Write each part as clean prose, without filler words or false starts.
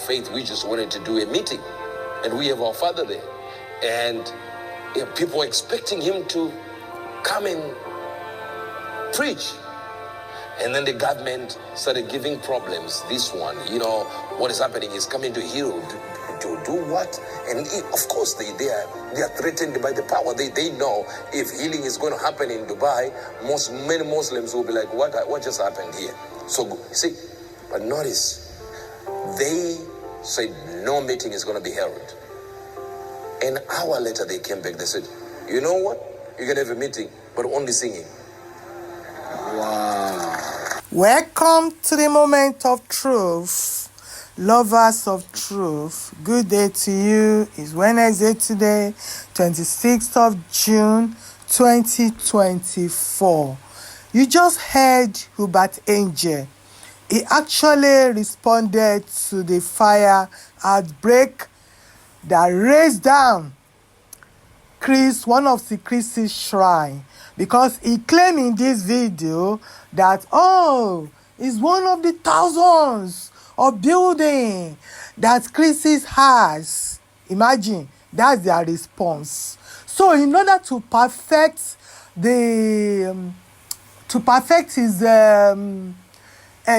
faith, we just wanted to do a meeting, and we have our father there, and people were expecting him to come and preach. And then the government started giving problems. This one, what is happening is coming to heal. To do what? And of course, they are threatened by the power. They know if healing is going to happen in Dubai, many Muslims will be like, what just happened here? So, see, but notice, they said no meeting is going to be held. An hour later, they came back. They said, you know what? You can have a meeting, but only singing. Wow. Welcome to the moment of truth. Lovers of truth, good day to you. It's Wednesday today, 26th of June, 2024. You just heard Uebert Angel. He actually responded to the fire outbreak that raised down one of the Chris's shrine, because he claimed in this video that, it's one of the thousands of building that Chris's has. Imagine, that's their response. So in order to perfect his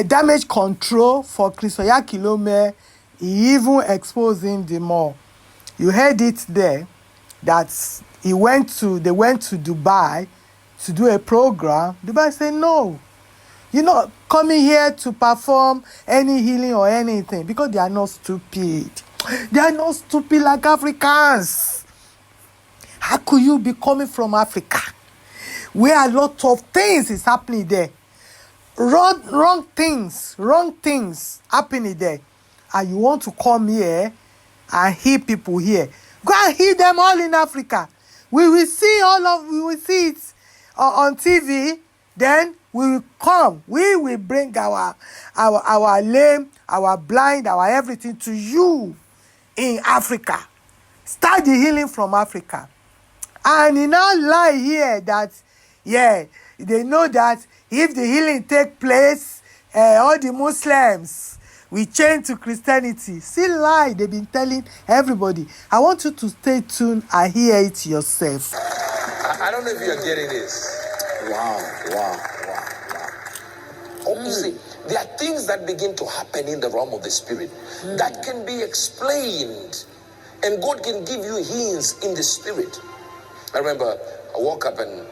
damage control for Chris Oyakilome, he even exposed him the more. You heard it there that they went to Dubai to do a program. Dubai said no. You're not coming here to perform any healing or anything, because they are not stupid. They are not stupid like Africans. How could you be coming from Africa where a lot of things is happening there? Wrong things happening there. And you want to come here and heal people here. Go and heal them all in Africa. We will see it on TV. Then we will come. We will bring our lame, our blind, our everything to you in Africa. Start the healing from Africa. And he now lie here that, they know that if the healing take place, all the Muslims will change to Christianity. Still lie. They've been telling everybody. I want you to stay tuned and hear it yourself. I don't know if you're getting this. Wow. You see, there are things that begin to happen in the realm of the spirit that can be explained, and God can give you hints in the spirit. I remember I woke up and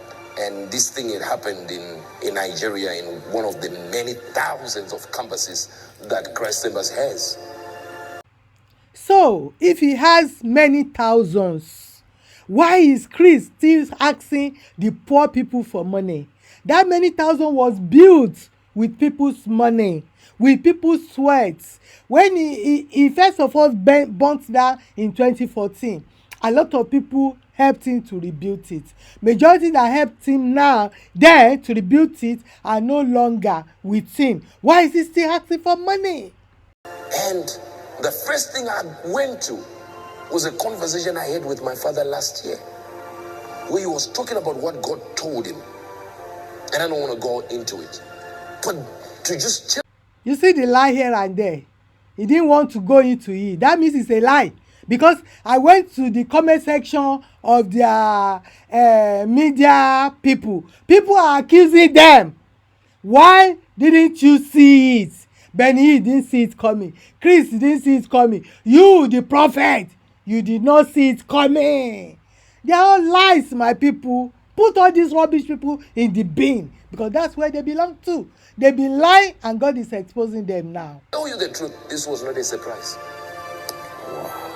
this thing had happened in Nigeria, in one of the many thousands of campuses that Christ Embassy has. So, if he has many thousands, why is Chris still asking the poor people for money? That many thousand was built with people's money, with people's sweats. When he first of all burnt that in 2014, a lot of people helped him to rebuild it. Majority that helped him now there to rebuild it are no longer with him. Why is he still asking for money? And the first thing I went to was a conversation I had with my father last year, where he was talking about what God told him. And I don't want to go into it, but to just tell. You see the lie here and there. He didn't want to go into it. That means it's a lie. Because I went to the comment section of their media people. People are accusing them. Why didn't you see it? Benny didn't see it coming. Chris didn't see it coming. You, the prophet, you did not see it coming. They are all lies, my people. Put all these rubbish people in the bin, because that's where they belong to. They've been lying, and God is exposing them now. Tell you the truth, this was not a surprise.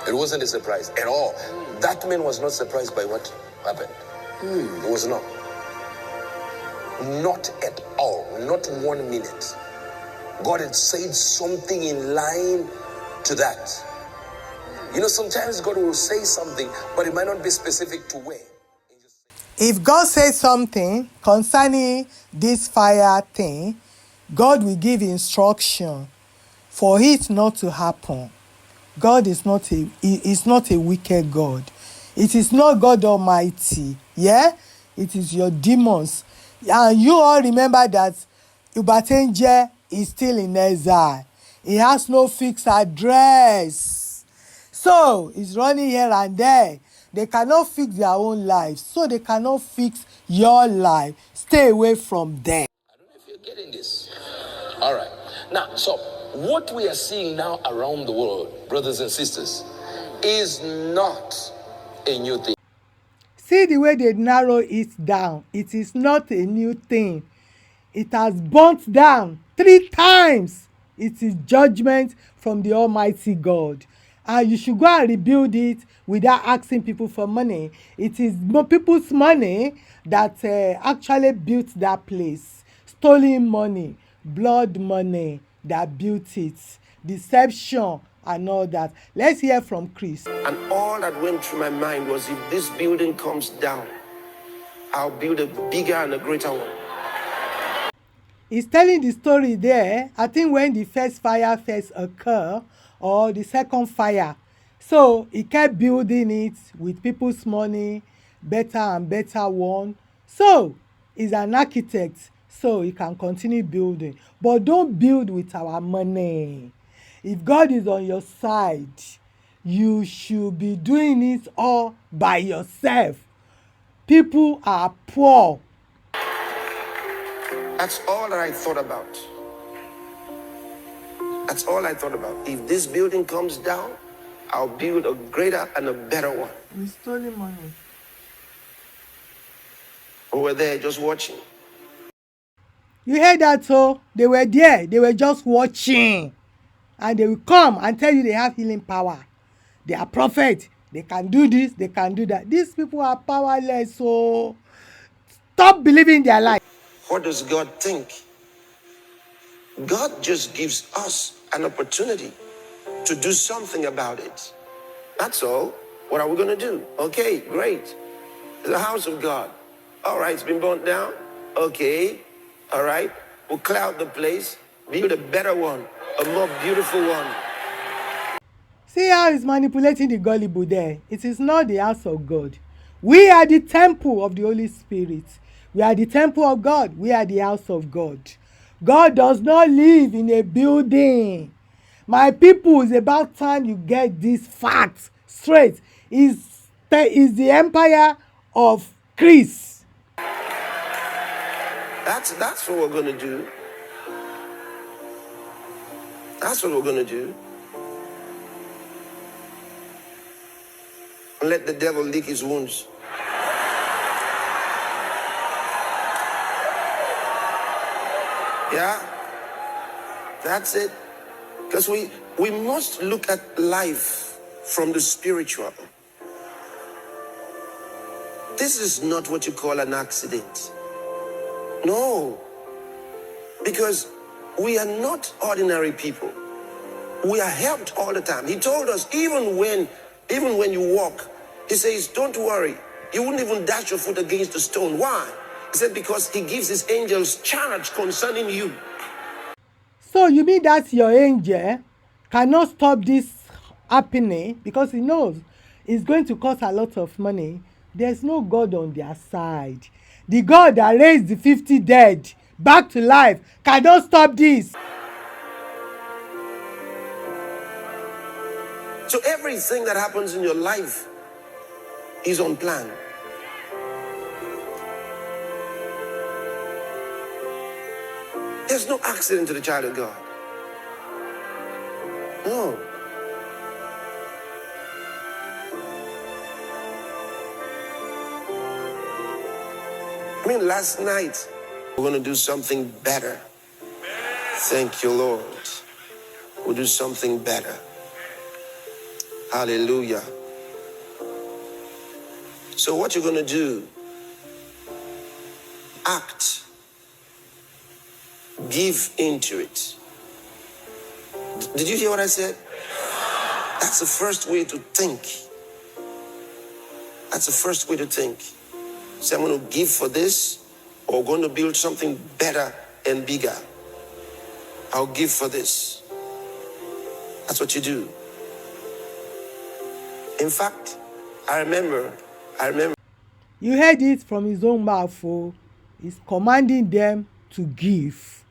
It wasn't a surprise at all. That man was not surprised by what happened. It was not. Not at all. Not 1 minute. God had said something in line to that. Sometimes God will say something, but it might not be specific to where. If God says something concerning this fire thing, God will give instruction for it not to happen. God is not a wicked God. It is not God Almighty. Yeah? It is your demons. And you all remember that Uebert Angel is still in exile. He has no fixed address. So he's running here and there. They cannot fix their own lives, so they cannot fix your life. Stay away from them. I don't know if you're getting this. All right. Now, so what we are seeing now around the world, brothers and sisters, is not a new thing. See the way they narrow it down. It is not a new thing. It has burnt down 3 times. It is judgment from the Almighty God. And you should go and rebuild it without asking people for money. It is people's money that actually built that place. Stolen money, blood money that built it. Deception and all that. Let's hear from Chris. And all that went through my mind was, if this building comes down, I'll build a bigger and a greater one. He's telling the story there, I think when the first fire first occurred, or the second fire. So he kept building it with people's money, better and better one. So he's an architect, so he can continue building. But don't build with our money. If God is on your side, you should be doing it all by yourself. People are poor. That's all that I thought about. That's all I thought about. If this building comes down, I'll build a greater and a better one. We stole money. We were there just watching. You heard that? So they were there, they were just watching, and they will come and tell you they have healing power. They are prophets, they can do this, they can do that. These people are powerless, so stop believing their life. What does God think? God just gives us an opportunity to do something about it. That's all. What are we going to do? Okay, great. The house of God. All right, it's been burnt down. Okay, all right. We'll clear out the place, build a better one, a more beautiful one. See how he's manipulating the gullible there. It is not the house of God. We are the temple of the Holy Spirit. We are the temple of God. We are the house of God. God does not live in a building. My people, it's about time you get this fact straight. Is the empire of Chris. That's what we're going to do. That's what we're going to do. And let the devil lick his wounds. Yeah, that's it. Because we must look at life from the spiritual. This is not what you call an accident. No. Because we are not ordinary people. We are helped all the time. He told us, even when you walk, he says, don't worry. You wouldn't even dash your foot against a stone. Why? He said, because he gives his angels charge concerning you. So you mean that your angel cannot stop this happening because he knows it's going to cost a lot of money? There's no God on their side. The God that raised the 50 dead back to life cannot stop this. So everything that happens in your life is on plan. There's no accident to the child of God. No. I mean, last night, we're going to do something better. Thank you, Lord. We'll do something better. Hallelujah. So what you're going to do, act. Give into it. Did you hear what I said? That's the first way to think. That's the first way to think. Say, I'm going to give for this, or going to build something better and bigger. I'll give for this. That's what you do. In fact, I remember. You heard it from his own mouth. Oh. He's commanding them to give.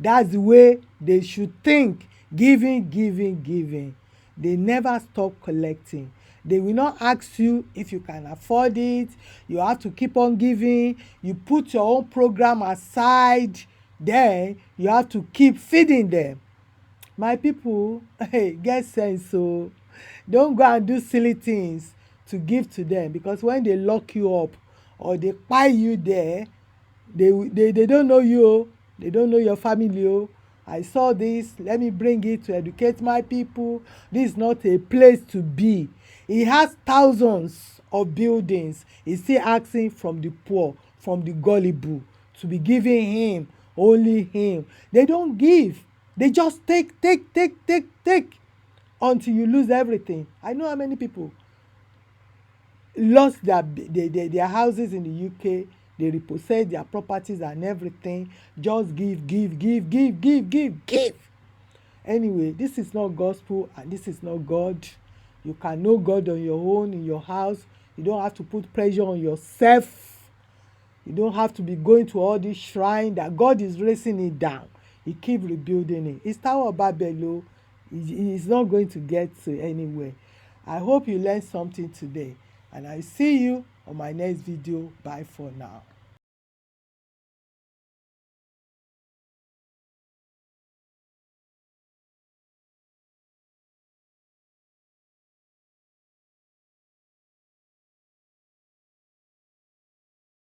That's the way they should think Giving, giving, giving. They never stop collecting. They will not ask you if you can afford it. You have to keep on giving. You put your own program aside. Then you have to keep feeding them. My people, hey, get sense. So don't go and do silly things to give to them, because when they lock you up or they kpai you there, they don't know you o. They don't know your family o. I saw this, let me bring it to educate my people. This is not a place to be. He has thousands of buildings. He's still asking from the poor, from the gullible, to be giving him, only him. They don't give. They just take until you lose everything. I know how many people lost their houses in the UK. They repossessed their properties and everything. Just give. Anyway, this is not gospel and this is not God. You can know God on your own in your house. You don't have to put pressure on yourself. You don't have to be going to all this shrine that God is raising it down. He keep rebuilding it. It's Tower of Babel. It's not going to get to anywhere. I hope you learned something today. And I see you on my next video. Bye for now.